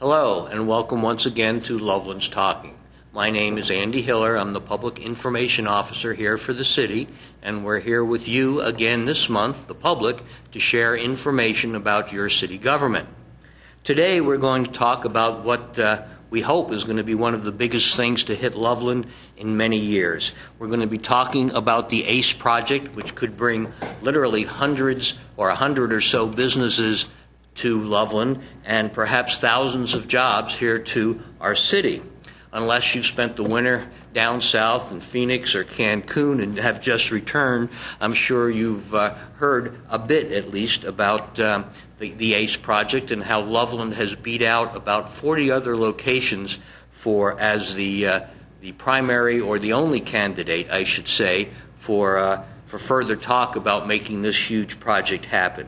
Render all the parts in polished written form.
Hello, and welcome once again to Loveland's Talking. My name is Andy Hiller. I'm the Public Information Officer here for the city, and we're here with you again this month, the public, to share information about your city government. Today we're going to talk about what we hope is going to be one of the biggest things to hit Loveland in many years. We're going to be talking about the ACE project, which could bring literally hundreds or 100 or so businesses to Loveland and perhaps thousands of jobs here to our city. Unless you've spent the winter down south in Phoenix or Cancun and have just returned, I'm sure you've heard a bit at least about the ACE project and how Loveland has beat out about 40 other locations as the primary or the only candidate, I should say, for further talk about making this huge project happen.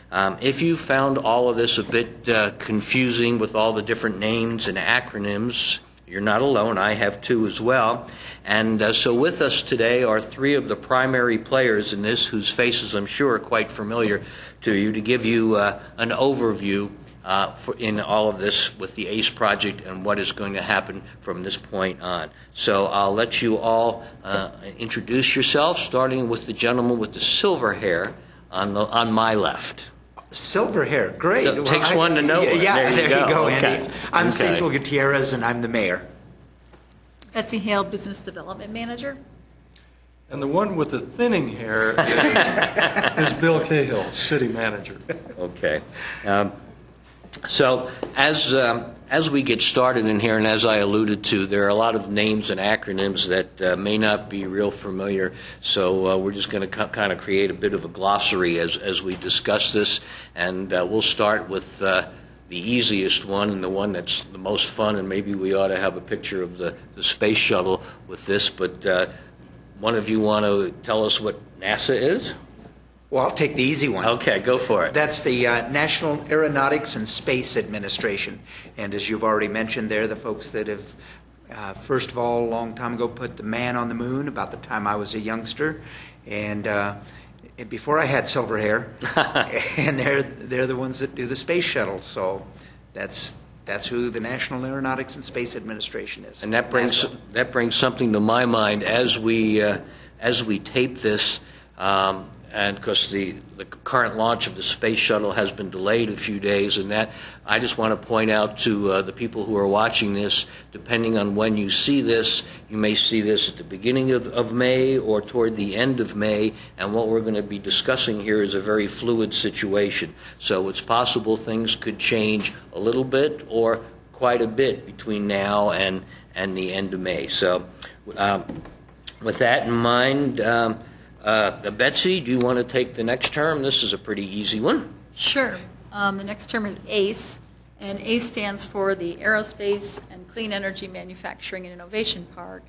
If you found all of this a bit confusing with all the different names and acronyms, you're not alone. I have too as well. And so with us today are three of the primary players in this, whose faces I'm sure are quite familiar to you, to give you an overview in all of this with the ACE project and what is going to happen from this point on. So I'll let you all introduce yourselves, starting with the gentleman with the silver hair on my left. Silver hair, great. So it takes one to know one. Yeah, there you go, okay. Andy. I'm Cecil Gutierrez, and I'm the mayor. Betsy Hale, Business Development Manager. And the one with the thinning hair is Bill Cahill, City Manager. Okay. So as we get started in here, and as I alluded to, there are a lot of names and acronyms that may not be real familiar, so we're just going to kind of create a bit of a glossary as we discuss this, and we'll start with the easiest one and the one that's the most fun, and maybe we ought to have a picture of the space shuttle with this, but one of you want to tell us what NASA is? Well, I'll take the easy one. Okay, go for it. That's the National Aeronautics and Space Administration. And as you've already mentioned, they're the folks that have, first of all, a long time ago, put the man on the moon, about the time I was a youngster. And before I had silver hair. And they're the ones that do the space shuttle. So that's who the National Aeronautics and Space Administration is. And that brings something to my mind as we tape this. And because the current launch of the space shuttle has been delayed a few days, and that I just want to point out to the people who are watching this, depending on when you see this, you may see this at the beginning of May or toward the end of May, and what we're going to be discussing here is a very fluid situation. So it's possible things could change a little bit or quite a bit between now and the end of May. So with that in mind, Betsy, do you want to take the next term? This is a pretty easy one. Sure. The next term is ACE, and ACE stands for the Aerospace and Clean Energy Manufacturing and Innovation Park.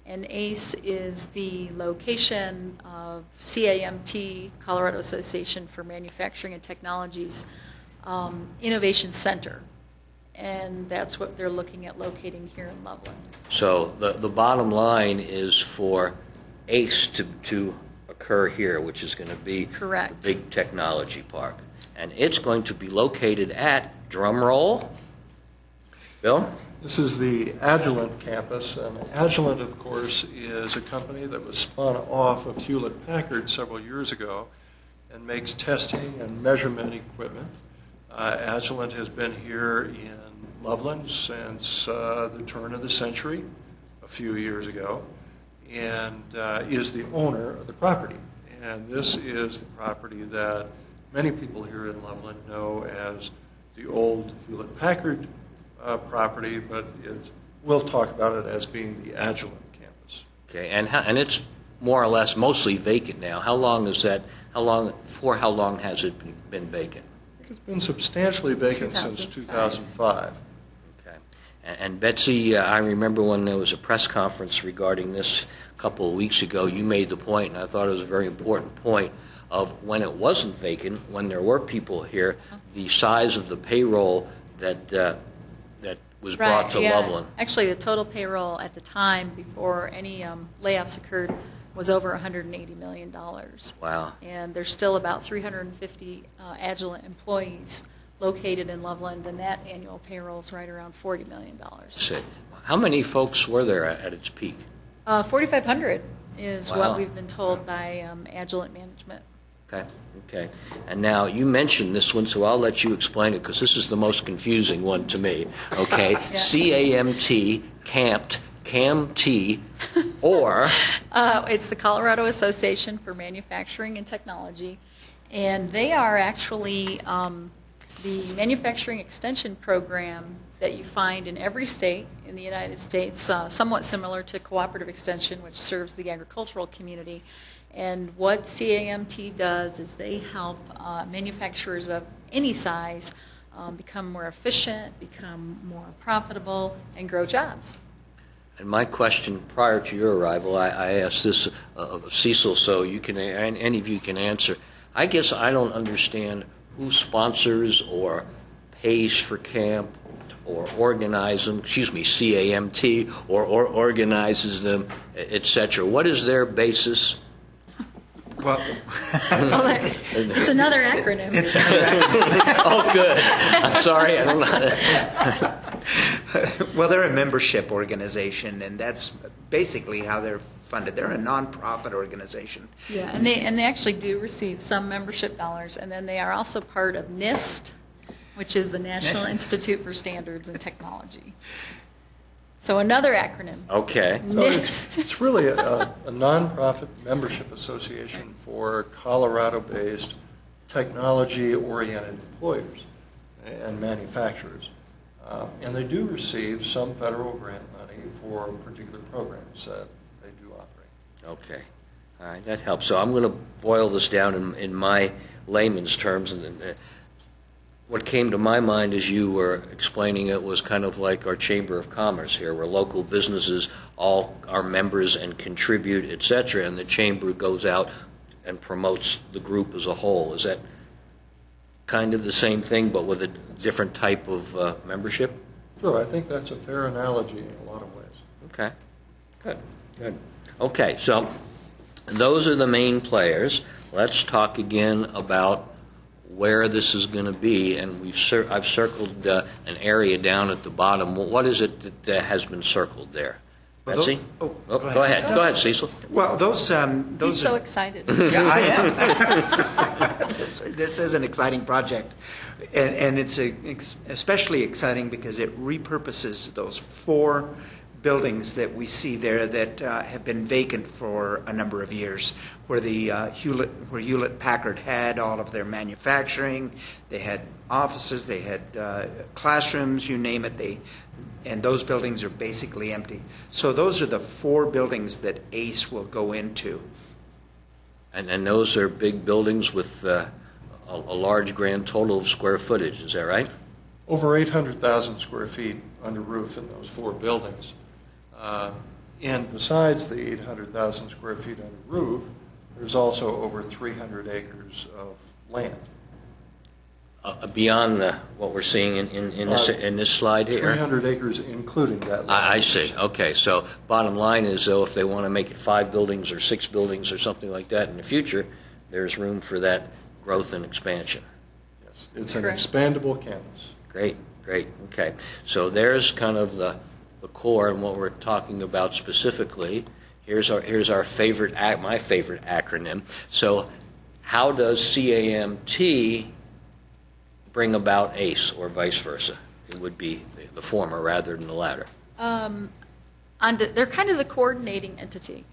And ACE is the location of CAMT, Colorado Association for Manufacturing and Technologies Innovation Center. And that's what they're looking at locating here in Loveland. So the bottom line is for ACE to occur here, which is going to be Correct. The big technology park. And it's going to be located at, drum roll, Bill? This is the Agilent campus, and Agilent, of course, is a company that was spun off of Hewlett-Packard several years ago and makes testing and measurement equipment. Agilent has been here in Loveland since the turn of the century, a few years ago, and is the owner of the property. And this is the property that many people here in Loveland know as the old Hewlett-Packard property, but we'll talk about it as being the Agilent campus. Okay, and it's more or less mostly vacant now. How long is that? How long has it been vacant? It's been substantially vacant since 2005. And Betsy, I remember when there was a press conference regarding this a couple of weeks ago, you made the point, and I thought it was a very important point, of when it wasn't vacant, when there were people here, the size of the payroll that was brought to Loveland. Actually, the total payroll at the time, before any layoffs occurred, was over $180 million. Wow. And there's still about 350 Agilent employees located in Loveland, and that annual payroll is right around $40 million. See. How many folks were there at its peak? 4,500 is Wow. what we've been told by Agilent Management. Okay. And now, you mentioned this one, so I'll let you explain it, because this is the most confusing one to me. Okay? CAMT, camped, CAMT, or? It's the Colorado Association for Manufacturing and Technology, and they are actually the manufacturing extension program that you find in every state in the United States, somewhat similar to cooperative extension, which serves the agricultural community. And what CAMT does is they help manufacturers of any size become more efficient, become more profitable, and grow jobs. And my question prior to your arrival, I asked this of Cecil, so you can, any of you can answer. I guess I don't understand who sponsors or pays for camp or organizes them, CAMT, or organizes them, etc. What is their basis? Well, It's another acronym. it's another acronym. Oh, good. I'm sorry, I don't know how to... Well, they're a membership organization, and that's basically how they're funded. They're a nonprofit organization. Yeah, and they actually do receive some membership dollars, and then they are also part of NIST, which is the National Institute for Standards and Technology. So another acronym. Okay. So NIST. it's really a nonprofit membership association for Colorado-based technology-oriented employers and manufacturers. And they do receive some federal grant money for particular programs that they do operate. Okay. All right, that helps. So I'm going to boil this down in my layman's terms. And what came to my mind as you were explaining it was kind of like our Chamber of Commerce here, where local businesses all are members and contribute, et cetera, and the Chamber goes out and promotes the group as a whole. Is that kind of the same thing, but with a different type of membership? Sure, I think that's a fair analogy in a lot of ways. Okay. Good. Okay, so those are the main players. Let's talk again about where this is going to be, and I've circled an area down at the bottom. What is it that has been circled there? Betsy? Go Go ahead. Go ahead, Cecil. Well, those He's so are, excited. yeah, I am. This is an exciting project, and it's especially exciting because it repurposes those 4 buildings that we see there that have been vacant for a number of years, where Hewlett Packard had all of their manufacturing. They had offices, they had classrooms, you name it. And those buildings are basically empty. So those are the 4 buildings that ACE will go into. And those are big buildings with a large grand total of square footage. Is that right? Over 800,000 square feet under roof in those 4 buildings. And besides the 800,000 square feet under roof, there's also over 300 acres of land. Beyond what we're seeing in this slide here? 300 acres including that land. I see. Okay, so bottom line is, though, if they want to make it 5 buildings or 6 buildings or something like that in the future, there's room for that growth and expansion. Yes, it's an Correct. expandable campus. Great. Okay, so there's kind of the core and what we're talking about specifically. Here's our favorite, my favorite acronym. So how does CAMT bring about ACE, or vice versa? It would be the former rather than the latter. They're kind of the coordinating entity.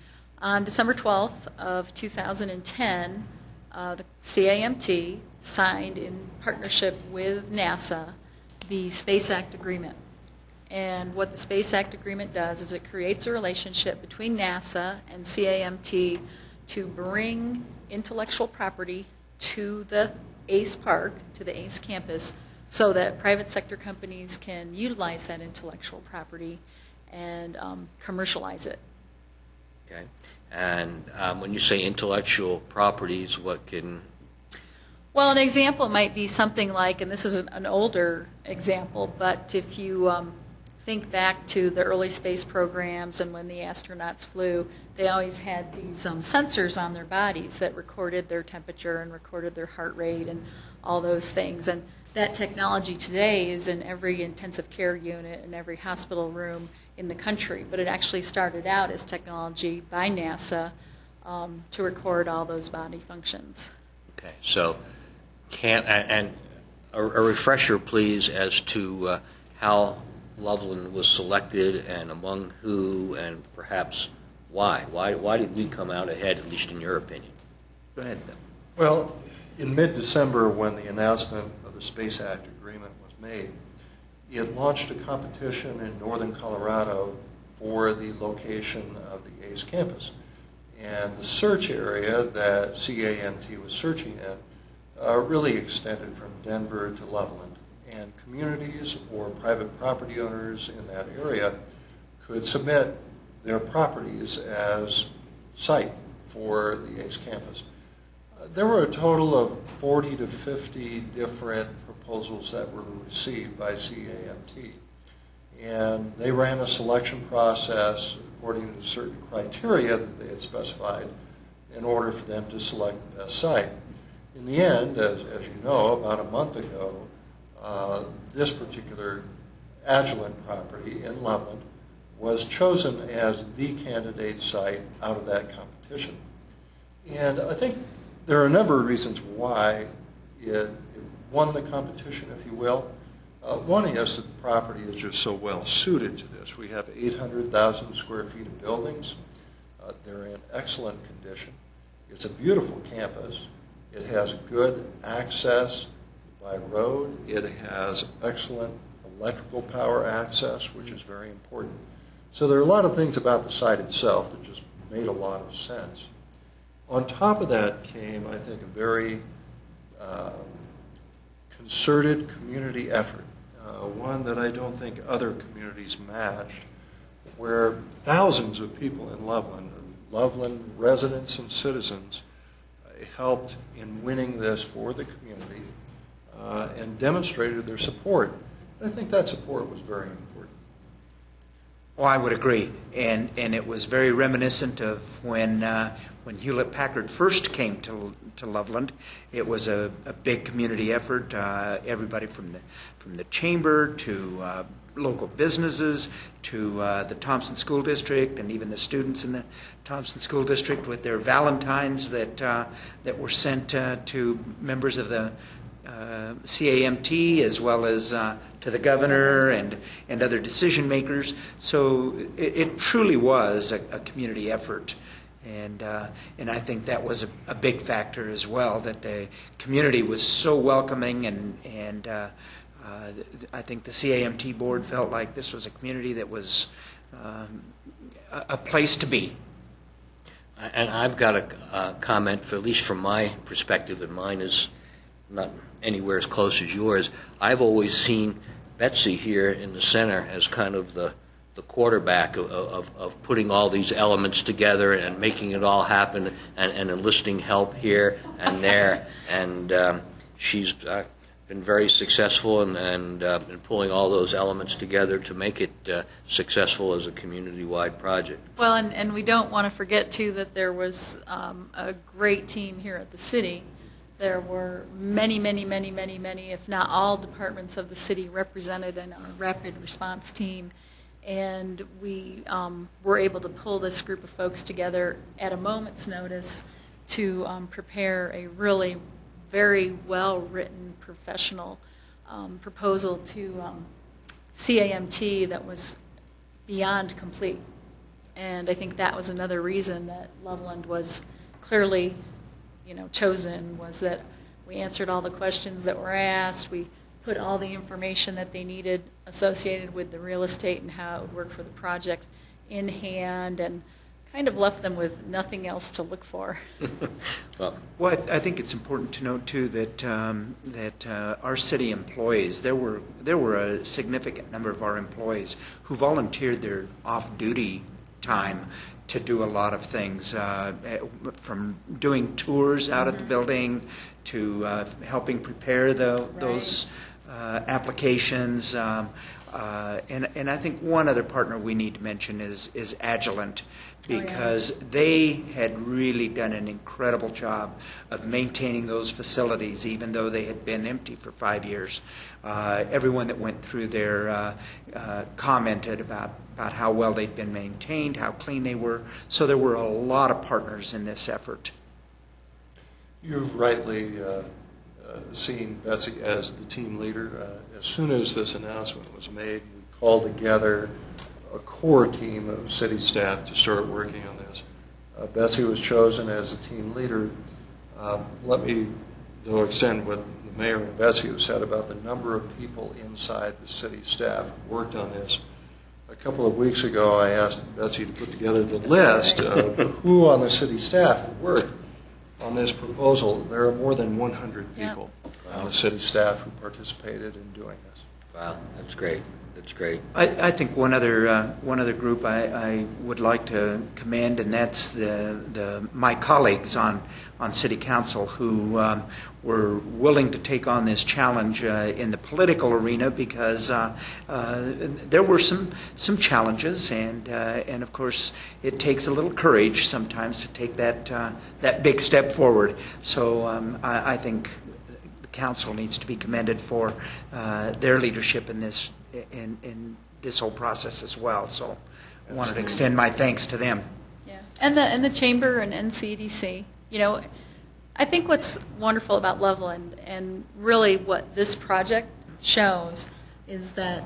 On December 12th of 2010, the CAMT signed in partnership with NASA the Space Act Agreement. And what the Space Act Agreement does is it creates a relationship between NASA and CAMT to bring intellectual property to the ACE Park, to the ACE campus, so that private sector companies can utilize that intellectual property and commercialize it. Okay, and when you say intellectual properties, what can... Well, an example might be something like, and this is an older example, but if you think back to the early space programs and when the astronauts flew, they always had these sensors on their bodies that recorded their temperature and recorded their heart rate and all those things. And that technology today is in every intensive care unit and every hospital room in the country, but it actually started out as technology by NASA to record all those body functions. Okay, so and a refresher, please, as to how Loveland was selected and among who and perhaps why. Why did we come out ahead, at least in your opinion? Go ahead, Bill. Well, in mid-December, when the announcement of the Space Act agreement was made, it launched a competition in northern Colorado for the location of the ACE campus. And the search area that CAMT was searching in really extended from Denver to Loveland. And communities or private property owners in that area could submit their properties as site for the ACE campus. There were a total of 40 to 50 different proposals that were received by CAMT. And they ran a selection process according to certain criteria that they had specified in order for them to select the best site. In the end, as you know, about a month ago, this particular Agilent property in Loveland was chosen as the candidate site out of that competition. And I think there are a number of reasons why it won the competition, if you will. One is that the property is just so well suited to this. We have 800,000 square feet of buildings. They're in excellent condition. It's a beautiful campus. It has good access by road. It has excellent electrical power access, which is very important. So there are a lot of things about the site itself that just made a lot of sense. On top of that came, I think, a very concerted community effort, one that I don't think other communities matched, where thousands of people in Loveland residents and citizens, helped in winning this for the community and demonstrated their support. I think that support was very important. Well, I would agree, and it was very reminiscent of when Hewlett-Packard first came to Loveland. It was a big community effort. Everybody from the chamber to local businesses to the Thompson School District, and even the students in the Thompson School District with their valentines that were sent to members of the CAMT, as well as to the governor and other decision makers. So it truly was a community effort, and I think that was a big factor as well, that the community was so welcoming, and I think the CAMT board felt like this was a community that was a place to be. And I've got a comment, for at least from my perspective, and mine is not anywhere as close as yours. I've always seen Betsy here in the center as kind of the quarterback of putting all these elements together and making it all happen, and enlisting help here and there. And she's been very successful in pulling all those elements together to make it successful as a community-wide project. Well, and we don't want to forget, too, that there was a great team here at the city. There were many, if not all, departments of the city represented in our rapid response team. And we were able to pull this group of folks together at a moment's notice to prepare a really very well-written, professional proposal to CAMT that was beyond complete. And I think that was another reason that Loveland was clearly chosen, was that we answered all the questions that were asked. We put all the information that they needed associated with the real estate and how it would work for the project in hand, and kind of left them with nothing else to look for. Well, I think it's important to note too that our city employees, there were a significant number of our employees who volunteered their off-duty time to do a lot of things, from doing tours out at the building to helping prepare those applications. And I think one other partner we need to mention is Agilent, because they had really done an incredible job of maintaining those facilities, even though they had been empty for 5 years. Everyone that went through there commented about how well they'd been maintained, how clean they were. So there were a lot of partners in this effort. You've rightly seen Betsy as the team leader. As soon as this announcement was made, we called together a core team of city staff to start working on this. Betsy was chosen as the team leader. Let me, though, extend what the mayor and Betsy have said about the number of people inside the city staff who worked on this. A couple of weeks ago, I asked Betsy to put together the list of who on the city staff worked on this proposal. There are more than 100 people on the city staff who participated in doing this. Wow, that's great. That's great. I think one other group I would like to commend, and that's my colleagues on City Council who were willing to take on this challenge in the political arena, because there were some challenges, and of course it takes a little courage sometimes to take that big step forward. So I think the council needs to be commended for their leadership in this whole process as well. So I wanted to extend my thanks to them. Yeah, and the chamber and NCDC. You know, I think what's wonderful about Loveland, and really what this project shows, is that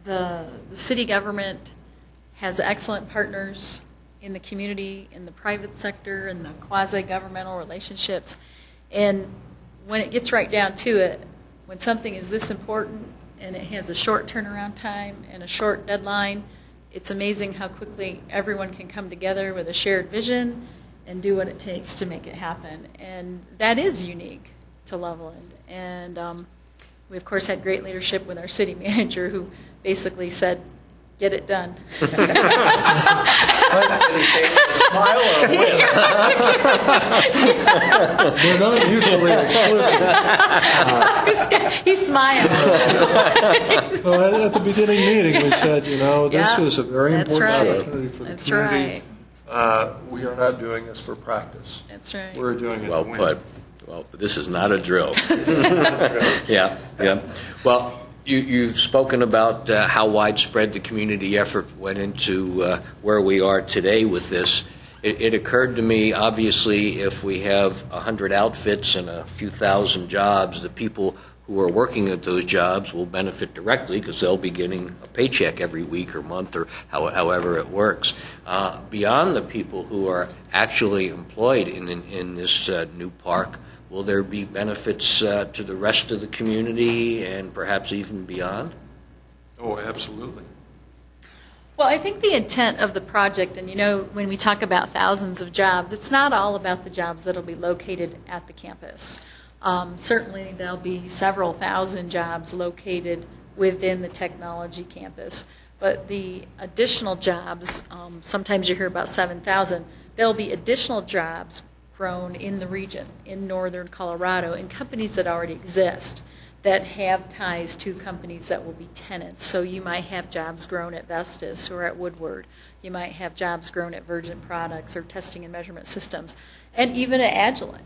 the city government has excellent partners in the community, in the private sector, in the quasi-governmental relationships. And when it gets right down to it, when something is this important and it has a short turnaround time and a short deadline, it's amazing how quickly everyone can come together with a shared vision and do what it takes to make it happen. And that is unique to Loveland. And we, of course, had great leadership with our city manager, who basically said, get it done. Smile or win? We're not mutually exclusive. He smiled. Well, at the beginning meeting, we said, this is a very important opportunity for the community. We are not doing this for practice. That's right. We're doing it Well to win. put. Well, this is not a drill. Yeah. Well, you've spoken about how widespread the community effort went into where we are today with this. It occurred to me, obviously, if we have 100 outfits and a few thousand jobs, the people who are working at those jobs will benefit directly, because they'll be getting a paycheck every week or month or however it works. Beyond the people who are actually employed in this new park, will there be benefits to the rest of the community and perhaps even beyond? Oh, absolutely. Well, I think the intent of the project, and when we talk about thousands of jobs, it's not all about the jobs that will be located at the campus. Certainly there'll be several thousand jobs located within the technology campus. But the additional jobs, sometimes you hear about 7,000, there'll be additional jobs grown in the region, in northern Colorado, in companies that already exist, that have ties to companies that will be tenants. So you might have jobs grown at Vestas or at Woodward. You might have jobs grown at Virgin Products or Testing and Measurement Systems, and even at Agilent,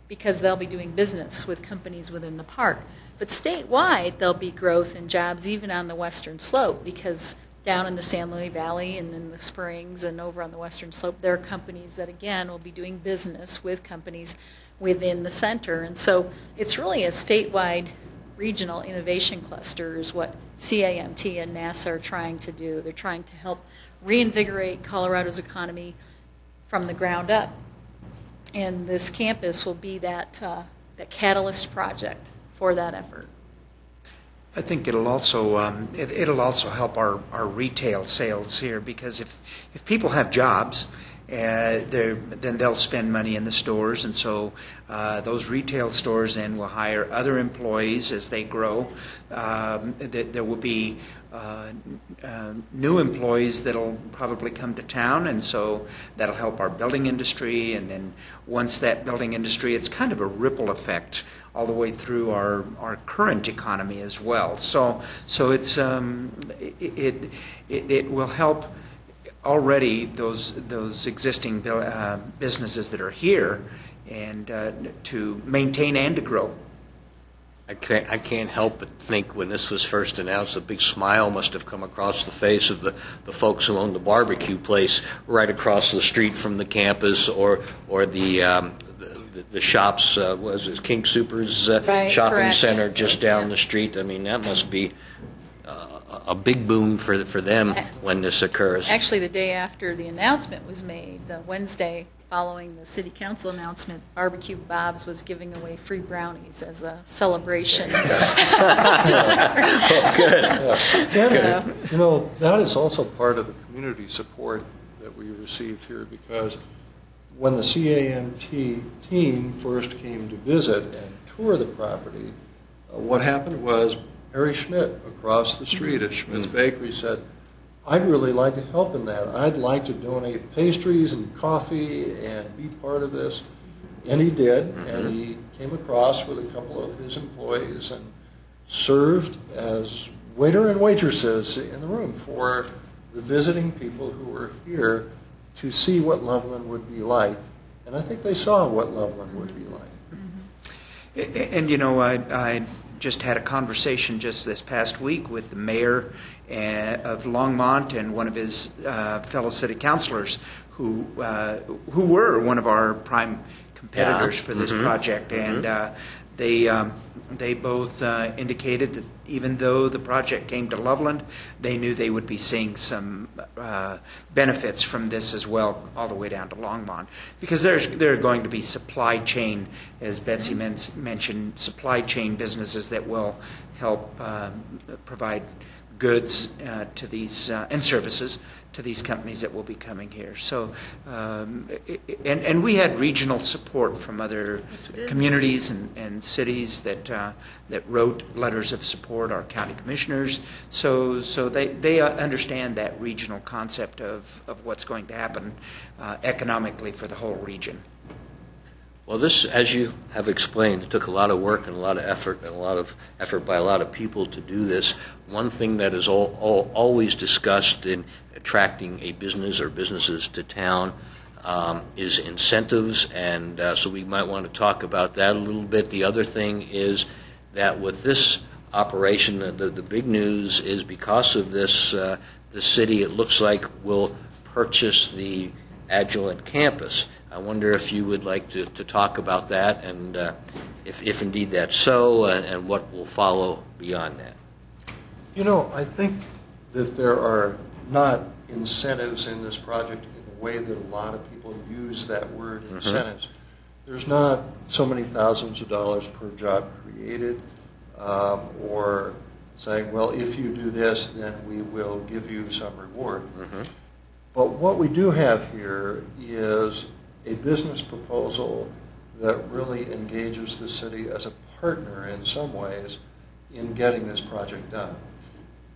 because they'll be doing business with companies within the park. But statewide, there'll be growth in jobs even on the western slope, because down in the San Luis Valley and in the Springs and over on the western slope, there are companies that, again, will be doing business with companies within the center. And so it's really a statewide regional innovation cluster is what CAMT and NASA are trying to do. They're trying to help reinvigorate Colorado's economy from the ground up. And this campus will be that catalyst project for that effort. I think it'll also help our retail sales here, because if people have jobs then they'll spend money in the stores, and so those retail stores then will hire other employees as they grow. There will be new employees that'll probably come to town, and so that'll help our building industry. And then once that building industry, it's kind of a ripple effect all the way through our current economy as well. So it's it will help already those existing businesses that are here, and to maintain and to grow. I can't help but think when this was first announced, a big smile must have come across the face of the folks who own the barbecue place right across the street from the campus, or the shops, was it King Soopers Right, shopping correct. center just down the street. I mean, that must be a big boom for them when this occurs. Actually, the day after the announcement was made, the Wednesday following the city council announcement, Barbecue Bob's was giving away free brownies as a celebration. And, you know, that is also part of the community support that we received here, because when the CAMT team first came to visit and tour the property, what happened was Harry Schmidt across the street at Schmidt's Bakery said, "I'd really like to help in that. I'd like to donate pastries and coffee and be part of this." And he did, and he came across with a couple of his employees and served as waiter and waitresses in the room for the visiting people who were here to see what Loveland would be like. And I think they saw what Loveland would be like. And you know, I just had a conversation just this past week with the mayor of Longmont and one of his fellow city councilors who were one of our prime competitors for this project, and they both indicated that even though the project came to Loveland, they knew they would be seeing some benefits from this as well, all the way down to Longmont, because there are going to be supply chain, as Betsy mentioned, supply chain businesses that will help provide goods to these and services to these companies that will be coming here. So, and we had regional support from other communities and cities that wrote letters of support, our county commissioners. So they understand that regional concept of what's going to happen economically for the whole region. Well, this, as you have explained, it took a lot of work and a lot of effort, and a lot of effort by a lot of people to do this. One thing that is always discussed in attracting a business or businesses to town is incentives, and so we might want to talk about that a little bit. The other thing is that with this operation, the big news is because of this, the city, it looks like, will purchase the Adjuvant campus. I wonder if you would like to talk about that, and if indeed that's so, and what will follow beyond that. You know, I think that there are not incentives in this project in the way that a lot of people use that word, incentives. There's not so many thousands of dollars per job created, or saying, well, if you do this, then we will give you some reward. But what we do have here is a business proposal that really engages the city as a partner in some ways in getting this project done.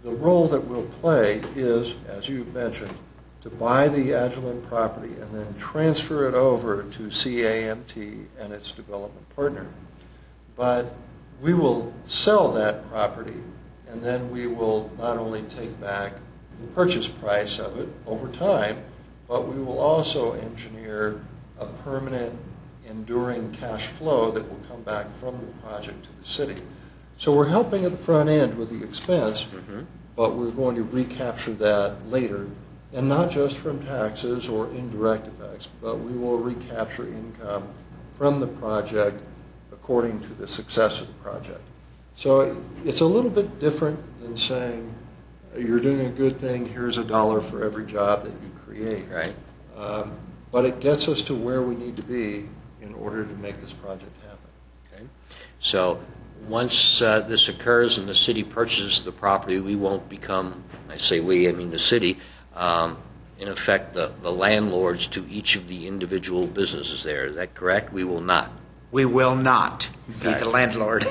The role that we'll play is, as you mentioned, to buy the Agilent property and then transfer it over to CAMT and its development partner. But we will sell that property, and then we will not only take back the purchase price of it over time, but we will also engineer a permanent, enduring cash flow that will come back from the project to the city. So we're helping at the front end with the expense, but we're going to recapture that later, and not just from taxes or indirect effects, but we will recapture income from the project according to the success of the project. So it's a little bit different than saying, you're doing a good thing, here's $1 for every job that you create. Right. But it gets us to where we need to be in order to make this project happen. Okay. So once this occurs and the city purchases the property, we won't become, I say we, I mean the city, in effect, the landlords to each of the individual businesses there. Is that correct? We will not. We will not be Okay. the landlord.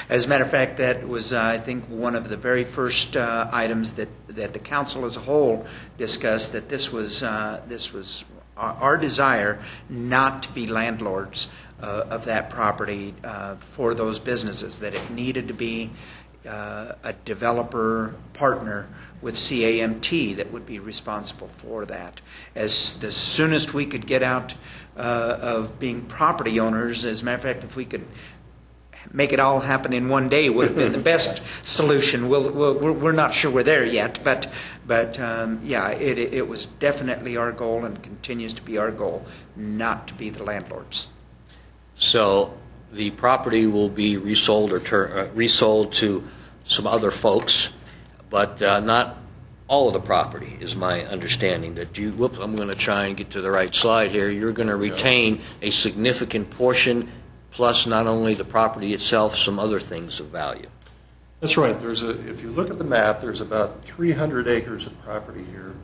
As a matter of fact, that was, I think, one of the very first items that the council as a whole discussed, that this was our desire not to be landlords of that property for those businesses, that it needed to be a developer partner with CAMT that would be responsible for that. As the soonest we could get out of being property owners, as a matter of fact, if we could make it all happen in one day, would have been the best solution. We're not sure we're there yet, but yeah, it was definitely our goal and continues to be our goal not to be the landlords. So the property will be resold or resold to some other folks, but not all of the property, is my understanding. That you, I'm going to try and get to the right slide here. You're going to retain a significant portion, plus not only the property itself, some other things of value. That's right. If you look at the map, there's about 300 acres of property here.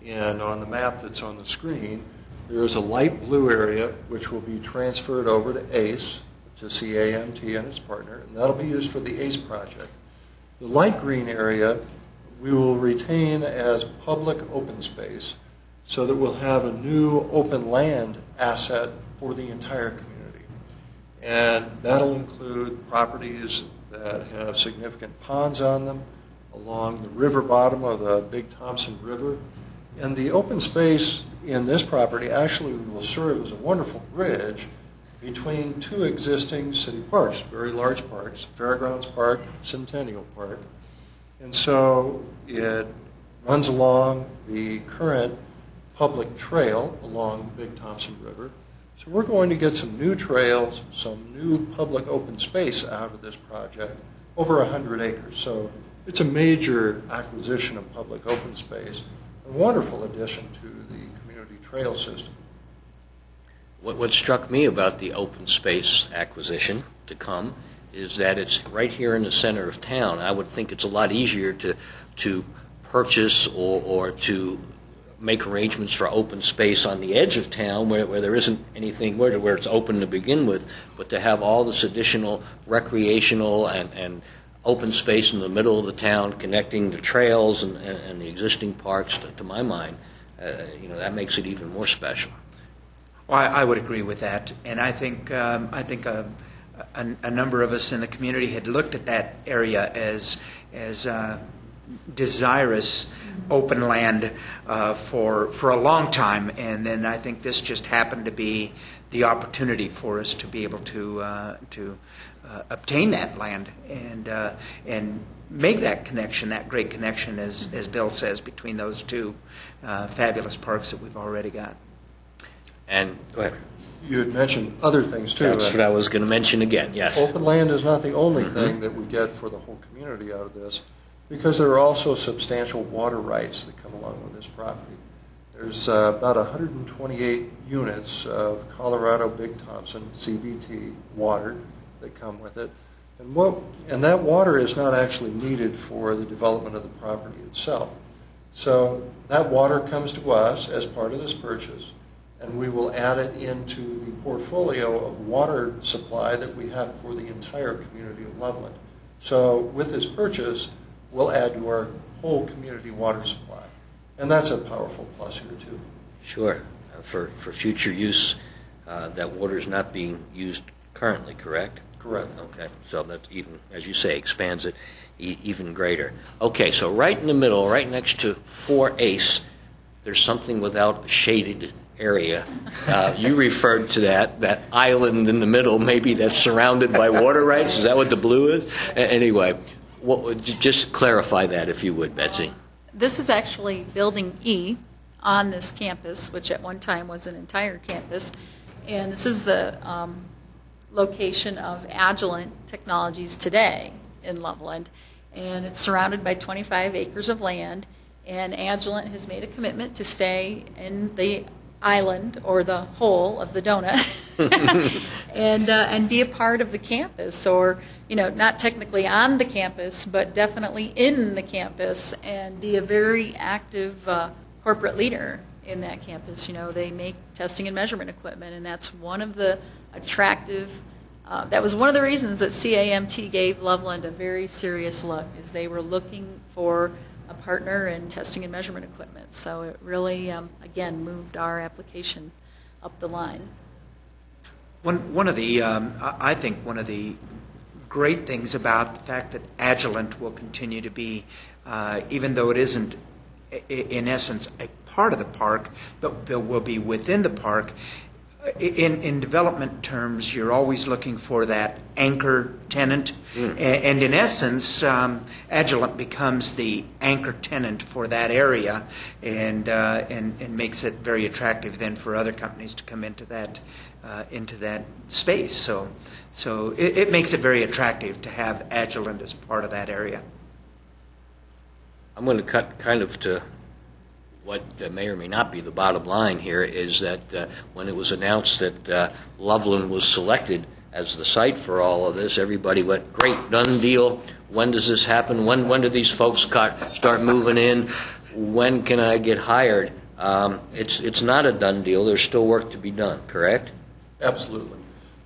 And on the map that's on the screen, there is a light blue area which will be transferred over to ACE, to CAMT and its partner, and that'll be used for the ACE project. The light green area we will retain as public open space so that we'll have a new open land asset for the entire community. And that'll include properties that have significant ponds on them along the river bottom of the Big Thompson River. And the open space in this property actually will serve as a wonderful bridge between two existing city parks, very large parks, Fairgrounds Park, Centennial Park. And so it runs along the current public trail along the Big Thompson River. So we're going to get some new trails, some new public open space out of this project, over 100 acres. So it's a major acquisition of public open space, a wonderful addition to the community trail system. What struck me about the open space acquisition to come is that it's right here in the center of town. I would think it's a lot easier to purchase or to make arrangements for open space on the edge of town where there isn't anything, where it's open to begin with, but to have all this additional recreational and open space in the middle of the town connecting the trails and the existing parks, to my mind, that makes it even more special. Well, I would agree with that, and I think a number of us in the community had looked at that area as desirous open land for a long time, and then I think this just happened to be the opportunity for us to be able to obtain that land and make that connection, that great connection, as Bill says, between those two fabulous parks that we've already got. And go ahead. You had mentioned other things too. That's what I was going to mention again, yes. Open land is not the only thing that we get for the whole community out of this, because there are also substantial water rights that come along with this property. There's about 128 units of Colorado Big Thompson CBT water that come with it. And that water is not actually needed for the development of the property itself. So that water comes to us as part of this purchase, and we will add it into the portfolio of water supply that we have for the entire community of Loveland. So with this purchase, we'll add to our whole community water supply. And that's a powerful plus here, too. Sure. For future use, that water is not being used currently, correct? Correct. Okay. So that even, as you say, expands it even greater. Okay, so right in the middle, right next to 4 ACE, there's something without a shaded area. You referred to that island in the middle, maybe that's surrounded by water rights. Is that what the blue is? Anyway, just clarify that if you would, Betsy. This is actually Building E on this campus, which at one time was an entire campus. And this is the location of Agilent Technologies today in Loveland. And it's surrounded by 25 acres of land. And Agilent has made a commitment to stay in the island or the hole of the donut and be a part of the campus, or not technically on the campus, but definitely in the campus, and be a very active corporate leader in that campus. They make testing and measurement equipment, and that's one of the attractive. That was one of the reasons that CAMT gave Loveland a very serious look, is they were looking for a partner in testing and measurement equipment. So it really, again, moved our application up the line. One of the, I think one of the great things about the fact that Agilent will continue to be, even though it isn't in essence a part of the park, but will be within the park. In development terms, you're always looking for that anchor tenant, and in essence, Agilent becomes the anchor tenant for that area, and makes it very attractive then for other companies to come into that space. So it makes it very attractive to have Agilent as part of that area. I'm going to cut kind of to what may or may not be the bottom line here, is that when it was announced that Loveland was selected as the site for all of this, everybody went, great, done deal. When does this happen? When do these folks start moving in? When can I get hired? It's not a done deal. There's still work to be done, correct? Absolutely.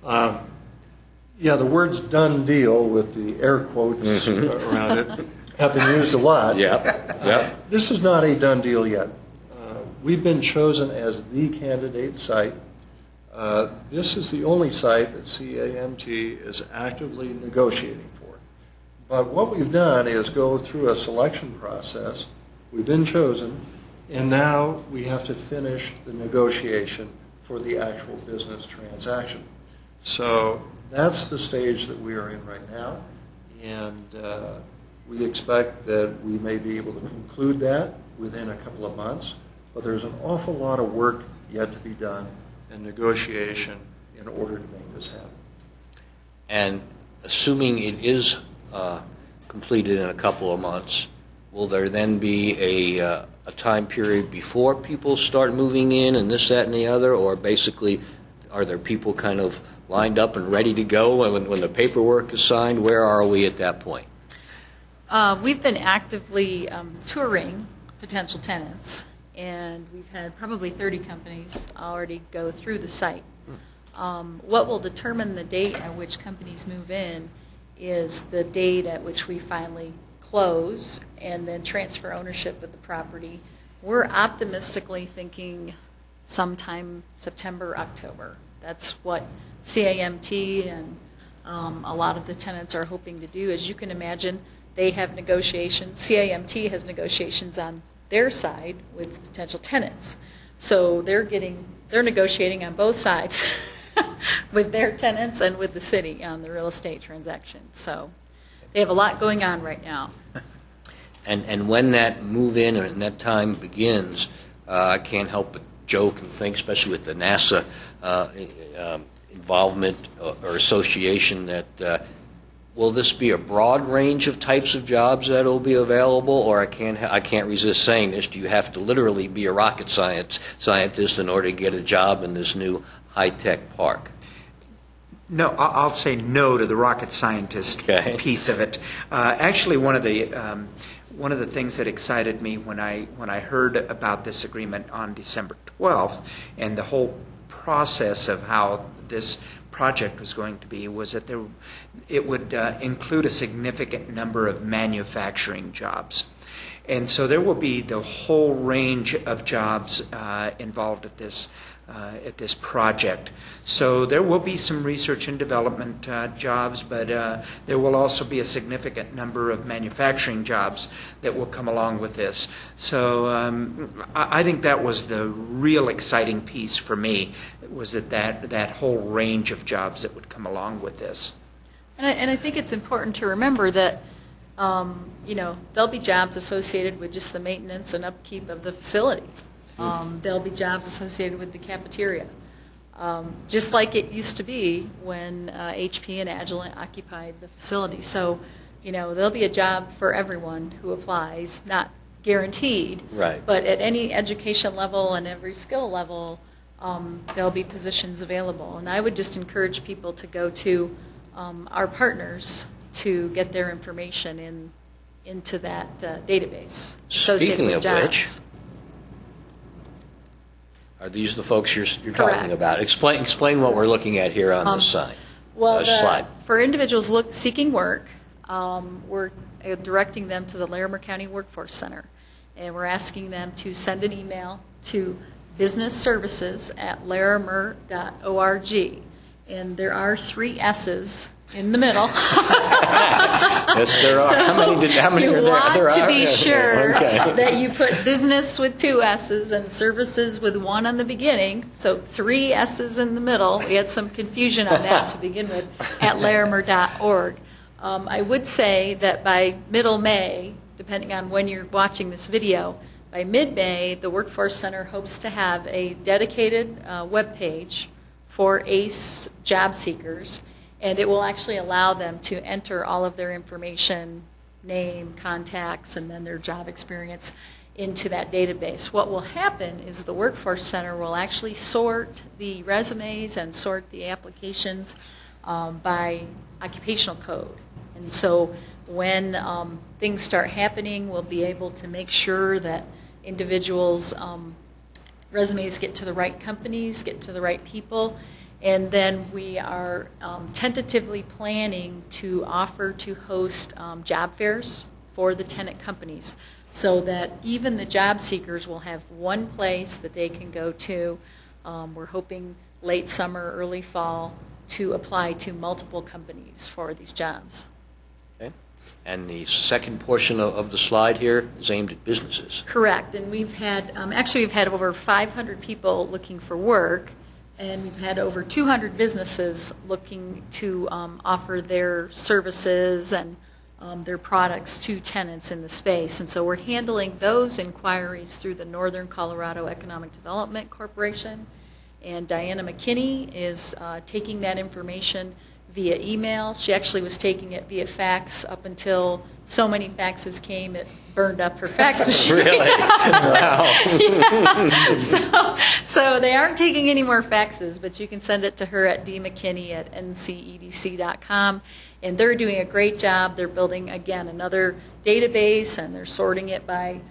The words "done deal" with the air quotes around it have been used a lot. Yeah. This is not a done deal yet. We've been chosen as the candidate site. This is the only site that CAMT is actively negotiating for. But what we've done is go through a selection process. We've been chosen, and now we have to finish the negotiation for the actual business transaction. So that's the stage that we are in right now, and we expect that we may be able to conclude that within a couple of months, but there's an awful lot of work yet to be done and negotiation in order to make this happen. And assuming it is completed in a couple of months, will there then be a time period before people start moving in and this, that, and the other, or basically are there people kind of lined up and ready to go when the paperwork is signed? Where are we at that point? We've been actively touring potential tenants, and we've had probably 30 companies already go through the site. What will determine the date at which companies move in is the date at which we finally close and then transfer ownership of the property. We're optimistically thinking sometime September, October. That's what CAMT and a lot of the tenants are hoping to do. As you can imagine, they have negotiations. CAMT has negotiations on their side with potential tenants. So they're negotiating on both sides with their tenants and with the city on the real estate transaction. So they have a lot going on right now. And when that move-in and that time begins, I can't help but joke and think, especially with the NASA involvement or association, that will this be a broad range of types of jobs that will be available? Or I can't resist saying this, do you have to literally be a rocket scientist in order to get a job in this new high-tech park? No, I'll say no to the rocket scientist piece of it. Actually, one of the things that excited me when I heard about this agreement on December 12th and the whole process of how this project was going to be was that it would include a significant number of manufacturing jobs. And so there will be the whole range of jobs involved at this project. So there will be some research and development jobs, but there will also be a significant number of manufacturing jobs that will come along with this. So I think that was the real exciting piece for me, was that whole range of jobs that would come along with this. And I think it's important to remember that there'll be jobs associated with just the maintenance and upkeep of the facility. There'll be jobs associated with the cafeteria, just like it used to be when HP and Agilent occupied the facility. So, there'll be a job for everyone who applies, not guaranteed, right, but at any education level and every skill level, there'll be positions available. And I would just encourage people to go to our partners to get their information into that database associated Speaking with of jobs. which, Are these the folks you're Correct. talking about? Explain what we're looking at here on this sign. Well, Slide. for individuals seeking work, we're directing them to the Larimer County Workforce Center, and we're asking them to send an email to businessservices@larimer.org. And there are 3 S's in the middle. Yes, there are. How many You are there? want There to are? be sure Okay. that you put business with 2 S's and services with 1 on the beginning. So 3 S's in the middle. We had some confusion on that to begin with, at larimer.org. I would say that by middle May, depending on when you're watching this video, by mid-May, the Workforce Center hopes to have a dedicated web page for ACE job seekers, and it will actually allow them to enter all of their information, name, contacts, and then their job experience into that database. What will happen is the Workforce Center will actually sort the resumes and sort the applications by occupational code. And so when things start happening, we'll be able to make sure that individuals' resumes get to the right companies, get to the right people, and then we are tentatively planning to offer to host job fairs for the tenant companies so that even the job seekers will have one place that they can go to. We're hoping late summer, early fall to apply to multiple companies for these jobs. Okay. And the second portion of the slide here is aimed at businesses. Correct, and we've had over 500 people looking for work, and we've had over 200 businesses looking to offer their services and their products to tenants in the space. And so we're handling those inquiries through the Northern Colorado Economic Development Corporation, and Diana McKinney is taking that information via email. She actually was taking it via fax up until so many faxes came it burned up her fax machine. Really? Wow. Yeah. So they aren't taking any more faxes, but you can send it to her at dmckinney@ncedc.com. And they're doing a great job. They're building, again, another database, and they're sorting it by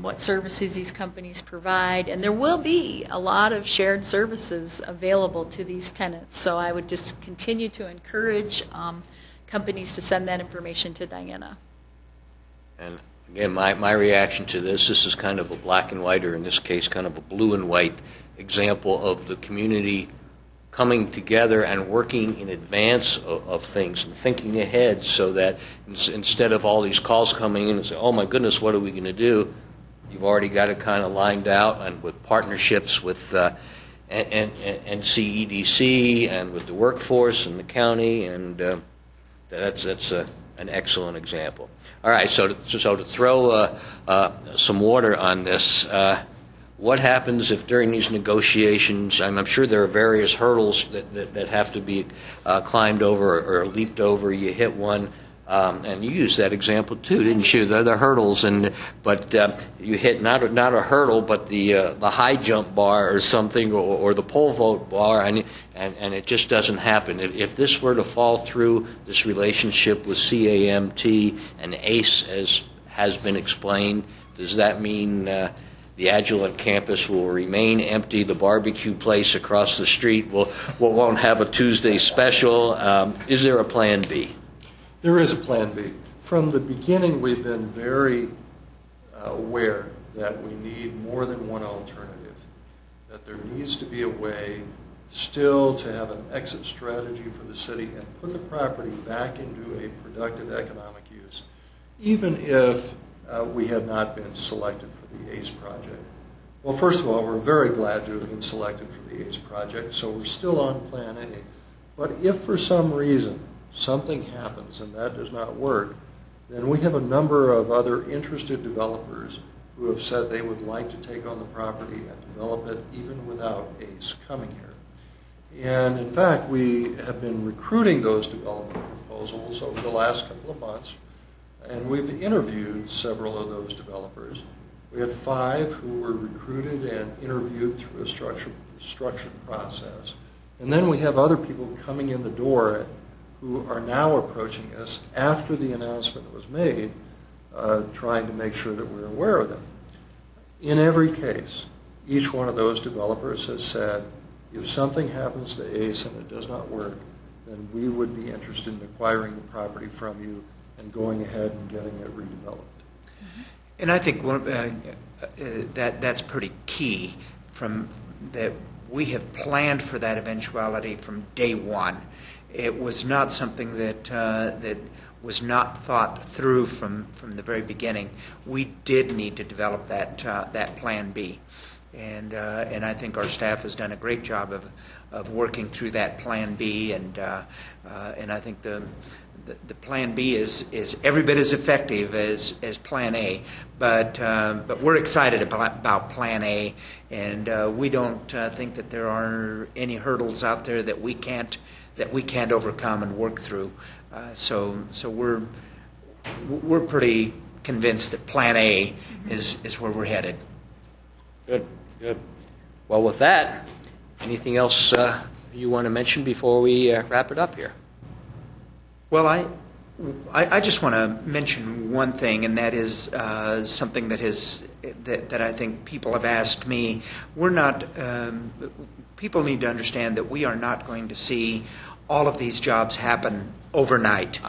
what services these companies provide. And there will be a lot of shared services available to these tenants. So I would just continue to encourage companies to send that information to Diana. And again, my reaction to this is kind of a black and white, or in this case, kind of a blue and white example of the community coming together and working in advance of things and thinking ahead, so that instead of all these calls coming in and say, oh my goodness, what are we going to do? You've already got it kind of lined out, and with partnerships with NCEDC and with the workforce and the county, and that's an excellent example. All right, so to throw some water on this, what happens if during these negotiations, I'm sure there are various hurdles that have to be climbed over or leaped over. You hit one, and you used that example too, didn't you? The hurdles, but you hit not a hurdle, but the high jump bar or something, or the pole vault bar, and it just doesn't happen. If this were to fall through, this relationship with CAMT and ACE, as has been explained, does that mean the Agilent campus will remain empty? The barbecue place across the street won't have a Tuesday special? Is there a plan B? There is a plan B. From the beginning, we've been very aware that we need more than one alternative, that there needs to be a way still to have an exit strategy for the city and put the property back into a productive economic use, even if we had not been selected for the ACE project. Well, first of all, we're very glad to have been selected for the ACE project, so we're still on plan A. But if for some reason something happens and that does not work, then we have a number of other interested developers who have said they would like to take on the property and develop it even without ACE coming here. And in fact, we have been recruiting those development proposals over the last couple of months, and we've interviewed several of those developers. We had 5 who were recruited and interviewed through a structured process. And then we have other people coming in the door who are now approaching us after the announcement was made, trying to make sure that we're aware of them. In every case, each one of those developers has said, if something happens to ACE and it does not work, then we would be interested in acquiring the property from you and going ahead and getting it redeveloped. And I think that's pretty key. From that, we have planned for that eventuality from day one. It was not something that was not thought through from the very beginning. We did need to develop that Plan B, and I think our staff has done a great job of working through that Plan B, and I think the Plan B is every bit as effective as Plan A, but we're excited about Plan A, and we don't think that there are any hurdles out there that we can't overcome and work through. So we're pretty convinced that Plan A is where we're headed. Good. Well, with that, anything else you want to mention before we wrap it up here? Well, I just want to mention one thing, and that is something that I think people have asked me. We're not. People need to understand that we are not going to see all of these jobs happen overnight.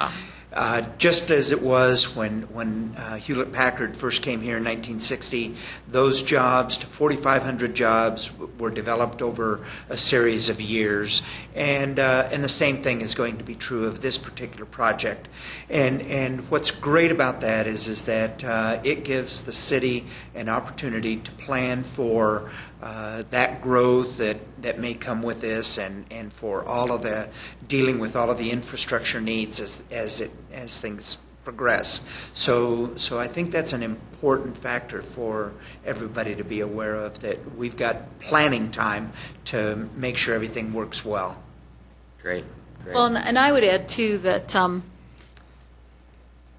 Just as it was when Hewlett-Packard first came here in 1960, those jobs, to 4,500 jobs, were developed over a series of years, and the same thing is going to be true of this particular project. And what's great about that is that it gives the city an opportunity to plan for that growth that may come with this, and for all of the dealing with all of the infrastructure needs as things progress. So I think that's an important factor for everybody to be aware of, that we've got planning time to make sure everything works well. Great. Well, and I would add too that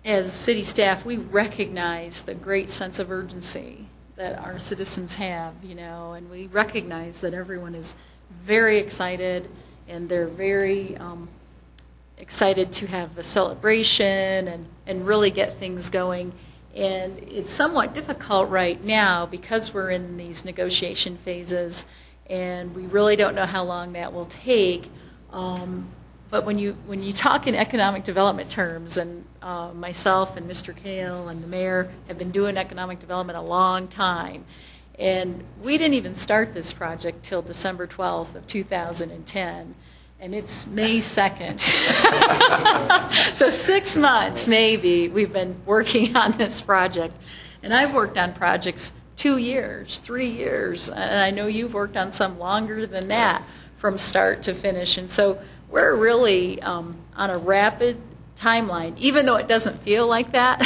as city staff, we recognize the great sense of urgency that our citizens have, and we recognize that everyone is very excited, and they're very excited to have a celebration and really get things going. And it's somewhat difficult right now because we're in these negotiation phases, and we really don't know how long that will take. But when you talk in economic development terms, and myself and Mr. Kale and the mayor have been doing economic development a long time, and we didn't even start this project till December 12th of 2010, and it's May 2nd. So 6 months maybe we've been working on this project, and I've worked on projects 2 years, 3 years, and I know you've worked on some longer than that from start to finish, and so we're really on a rapid timeline, even though it doesn't feel like that.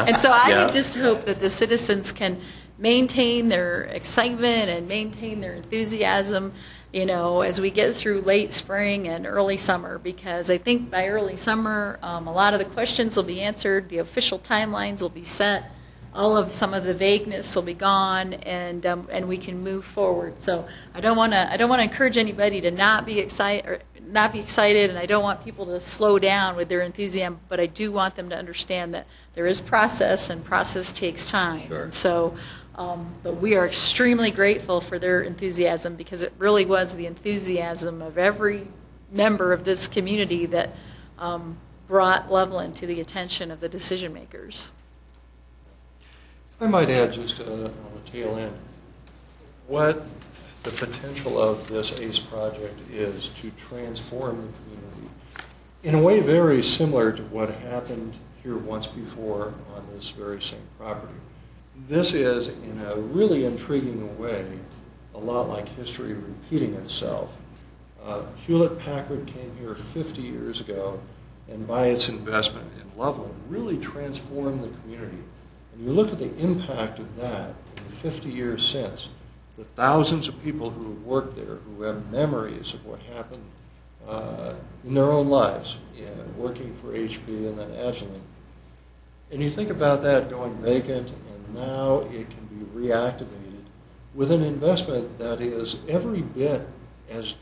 And so I would just hope that the citizens can maintain their excitement and maintain their enthusiasm, as we get through late spring and early summer, because I think by early summer, a lot of the questions will be answered, the official timelines will be set, some of the vagueness will be gone, and we can move forward. So I don't want to encourage anybody to not be excited, and I don't want people to slow down with their enthusiasm. But I do want them to understand that there is process, and process takes time. Sure. And so, but we are extremely grateful for their enthusiasm, because it really was the enthusiasm of every member of this community that brought Loveland to the attention of the decision makers. I might add, just on the tail end, what the potential of this ACE project is to transform the community in a way very similar to what happened here once before on this very same property. This is, in a really intriguing way, a lot like history repeating itself. Hewlett-Packard came here 50 years ago, and by its investment in Loveland, really transformed the community. You look at the impact of that in the 50 years since, the thousands of people who have worked there, who have memories of what happened in their own lives, working for HP and then Agilent. And you think about that going vacant, and now it can be reactivated with an investment that is every bit as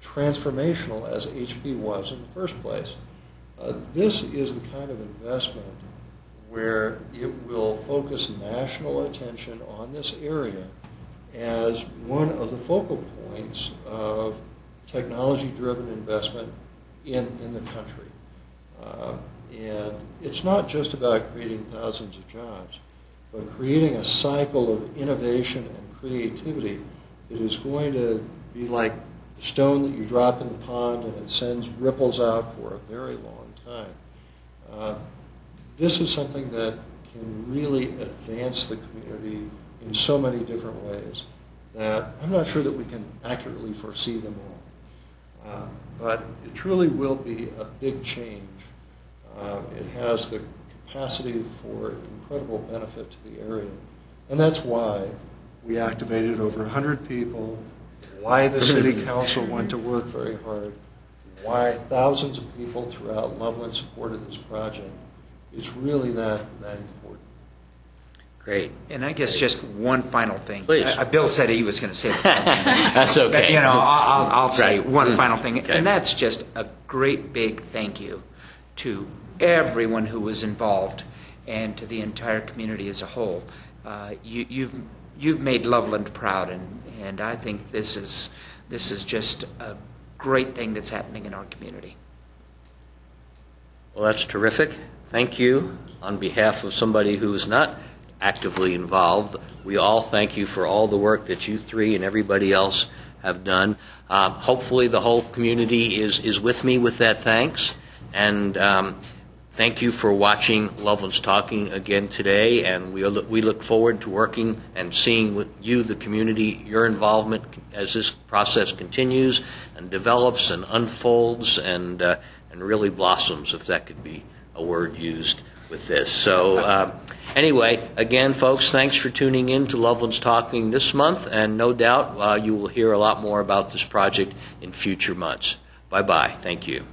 transformational as HP was in the first place. This is the kind of investment where it will focus national attention on this area as one of the focal points of technology-driven investment in the country. And it's not just about creating thousands of jobs, but creating a cycle of innovation and creativity that is going to be like the stone that you drop in the pond and it sends ripples out for a very long time. This is something that can really advance the community in so many different ways that I'm not sure that we can accurately foresee them all. But it truly will be a big change. It has the capacity for incredible benefit to the area. And that's why we activated over 100 people, why the city council went to work very hard, why thousands of people throughout Loveland supported this project. It's really that important. Great. And I guess just one final thing. Please. Bill said he was going to say the final thing. That's okay. But, I'll say Right. one final thing, Okay. and that's just a great big thank you to everyone who was involved and to the entire community as a whole. You've made Loveland proud, and I think this is just a great thing that's happening in our community. Well, that's terrific. Thank you. On behalf of somebody who is not actively involved, we all thank you for all the work that you three and everybody else have done. Hopefully the whole community is with me with that thanks. And thank you for watching Loveland's Talking again today. And we look forward to working and seeing with you, the community, your involvement as this process continues and develops and unfolds and really blossoms, if that could be a word used with this. So anyway, again, folks, thanks for tuning in to Loveland's Talking this month, and no doubt you will hear a lot more about this project in future months. Bye-bye. Thank you.